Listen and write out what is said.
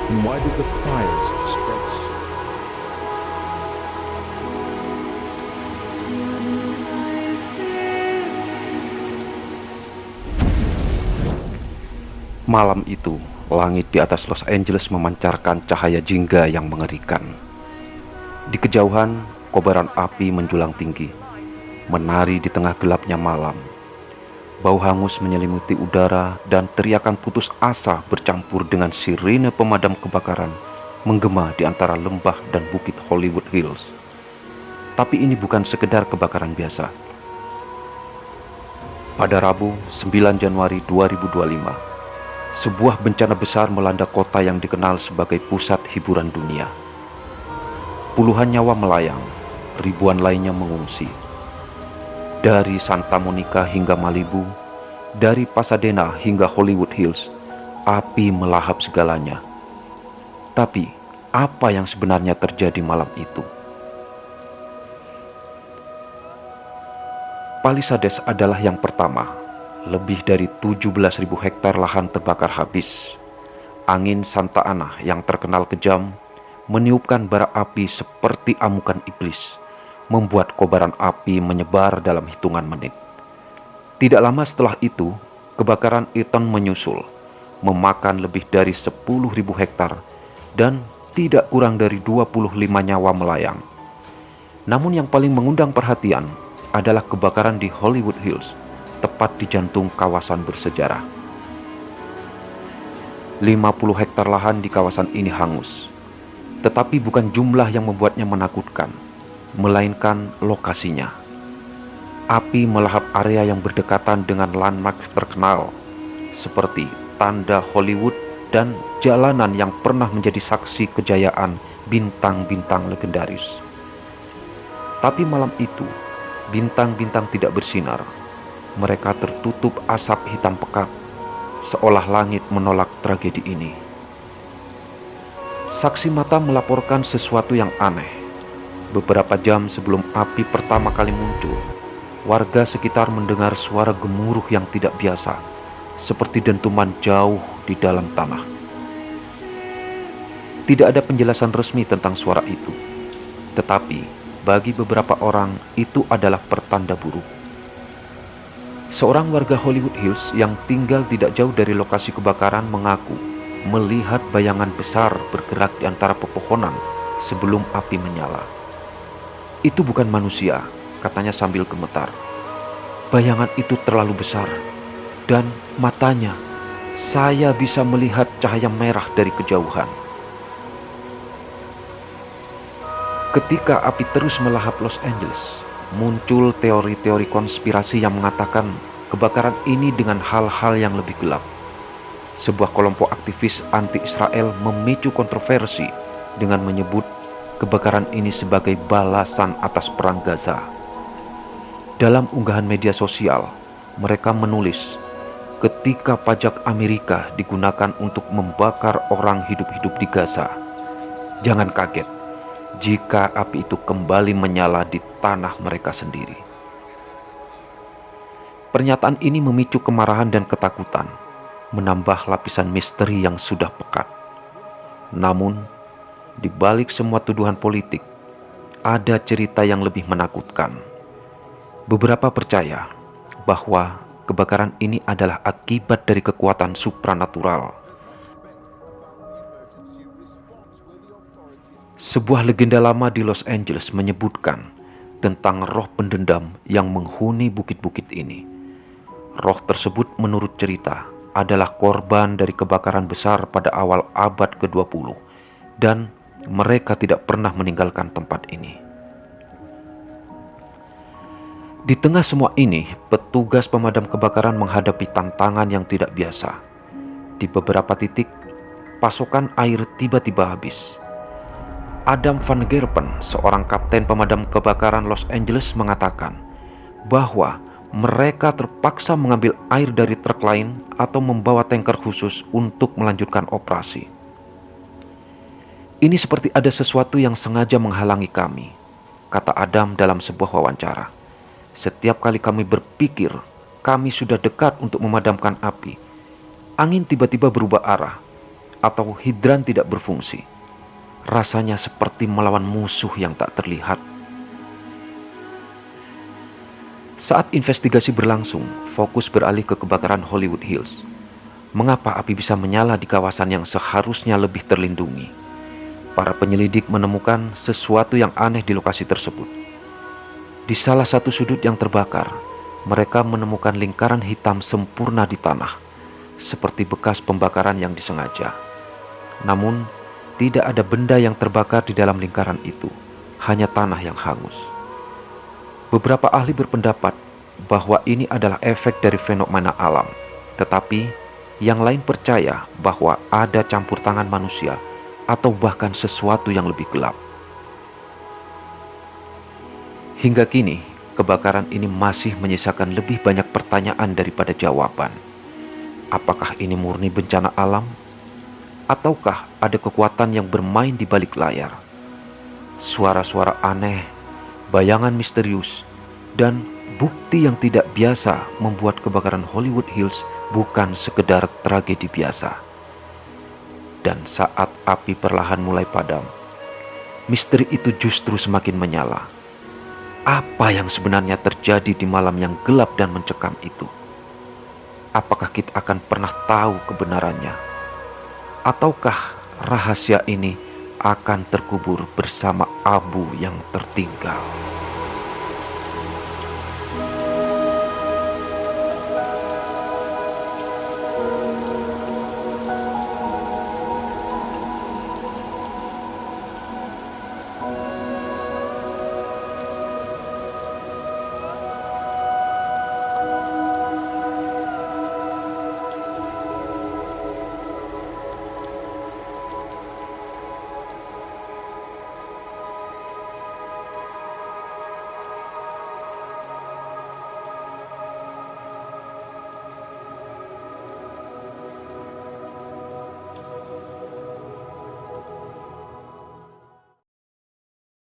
And why did the fires spread? Malam itu, langit di atas Los Angeles memancarkan cahaya jingga yang mengerikan. Di kejauhan, kobaran api menjulang tinggi, menari di tengah gelapnya malam. Bau hangus menyelimuti udara dan teriakan putus asa bercampur dengan sirine pemadam kebakaran menggema di antara lembah dan bukit Hollywood Hills. Tapi ini bukan sekedar kebakaran biasa. Pada Rabu, 9 Januari 2025, sebuah bencana besar melanda kota yang dikenal sebagai pusat hiburan dunia. Puluhan nyawa melayang, ribuan lainnya mengungsi. Dari Santa Monica hingga Malibu, dari Pasadena hingga Hollywood Hills, api melahap segalanya. Tapi, apa yang sebenarnya terjadi malam itu? Palisades adalah yang pertama. Lebih dari 17.000 hektar lahan terbakar habis. Angin Santa Ana yang terkenal kejam meniupkan bara api seperti amukan iblis, membuat kobaran api menyebar dalam hitungan menit. Tidak lama setelah itu, kebakaran Eaton menyusul, memakan lebih dari 10.000 hektar dan tidak kurang dari 25 nyawa melayang. Namun yang paling mengundang perhatian adalah kebakaran di Hollywood Hills, tepat di jantung kawasan bersejarah. 50 hektar lahan di kawasan ini hangus. Tetapi bukan jumlah yang membuatnya menakutkan, melainkan lokasinya. Api melahap area yang berdekatan dengan landmark terkenal, seperti tanda Hollywood dan jalanan yang pernah menjadi saksi kejayaan bintang-bintang legendaris. Tapi malam itu, bintang-bintang tidak bersinar. Mereka tertutup asap hitam pekat, seolah langit menolak tragedi ini. Saksi mata melaporkan sesuatu yang aneh. Beberapa jam sebelum api pertama kali muncul, warga sekitar mendengar suara gemuruh yang tidak biasa, seperti dentuman jauh di dalam tanah. Tidak ada penjelasan resmi tentang suara itu, tetapi bagi beberapa orang itu adalah pertanda buruk. Seorang warga Hollywood Hills yang tinggal tidak jauh dari lokasi kebakaran mengaku melihat bayangan besar bergerak di antara pepohonan sebelum api menyala. Itu bukan manusia, katanya sambil gemetar. Bayangan itu terlalu besar, dan matanya, saya bisa melihat cahaya merah dari kejauhan. Ketika api terus melahap Los Angeles, muncul teori-teori konspirasi yang mengatakan kebakaran ini dengan hal-hal yang lebih gelap. Sebuah kelompok aktivis anti-Israel memicu kontroversi dengan menyebut kebakaran ini sebagai balasan atas perang Gaza. Dalam unggahan media sosial, mereka menulis, ketika pajak Amerika digunakan untuk membakar orang hidup-hidup di Gaza, jangan kaget jika api itu kembali menyala di tanah mereka sendiri. Pernyataan ini memicu kemarahan dan ketakutan, menambah lapisan misteri yang sudah pekat. Namun, di balik semua tuduhan politik, ada cerita yang lebih menakutkan. Beberapa percaya bahwa kebakaran ini adalah akibat dari kekuatan supranatural. Sebuah legenda lama di Los Angeles menyebutkan tentang roh pendendam yang menghuni bukit-bukit ini. Roh tersebut menurut cerita adalah korban dari kebakaran besar pada awal abad ke-20 dan mereka tidak pernah meninggalkan tempat ini. Di tengah semua ini, petugas pemadam kebakaran menghadapi tantangan yang tidak biasa. Di beberapa titik, pasokan air tiba-tiba habis. Adam Van Gerpen, seorang kapten pemadam kebakaran Los Angeles, mengatakan bahwa mereka terpaksa mengambil air dari truk lain atau membawa tanker khusus untuk melanjutkan operasi. Ini seperti ada sesuatu yang sengaja menghalangi kami, kata Adam dalam sebuah wawancara. Setiap kali kami berpikir kami sudah dekat untuk memadamkan api, angin tiba-tiba berubah arah. atau hidran tidak berfungsi. Rasanya seperti melawan musuh yang tak terlihat. Saat investigasi berlangsung, fokus beralih ke kebakaran Hollywood Hills. Mengapa api bisa menyala di kawasan yang seharusnya lebih terlindungi? Para penyelidik menemukan sesuatu yang aneh di lokasi tersebut. Di salah satu sudut yang terbakar, mereka menemukan lingkaran hitam sempurna di tanah, seperti bekas pembakaran yang disengaja. Namun, tidak ada benda yang terbakar di dalam lingkaran itu, hanya tanah yang hangus. Beberapa ahli berpendapat bahwa ini adalah efek dari fenomena alam, tetapi yang lain percaya bahwa ada campur tangan manusia atau bahkan sesuatu yang lebih gelap. Hingga kini, kebakaran ini masih menyisakan lebih banyak pertanyaan daripada jawaban. Apakah ini murni bencana alam? Ataukah ada kekuatan yang bermain di balik layar? Suara-suara aneh, bayangan misterius, dan bukti yang tidak biasa membuat kebakaran Hollywood Hills bukan sekedar tragedi biasa. Dan saat api perlahan mulai padam, misteri itu justru semakin menyala. Apa yang sebenarnya terjadi di malam yang gelap dan mencekam itu? Apakah kita akan pernah tahu kebenarannya? Ataukah rahasia ini akan terkubur bersama abu yang tertinggal?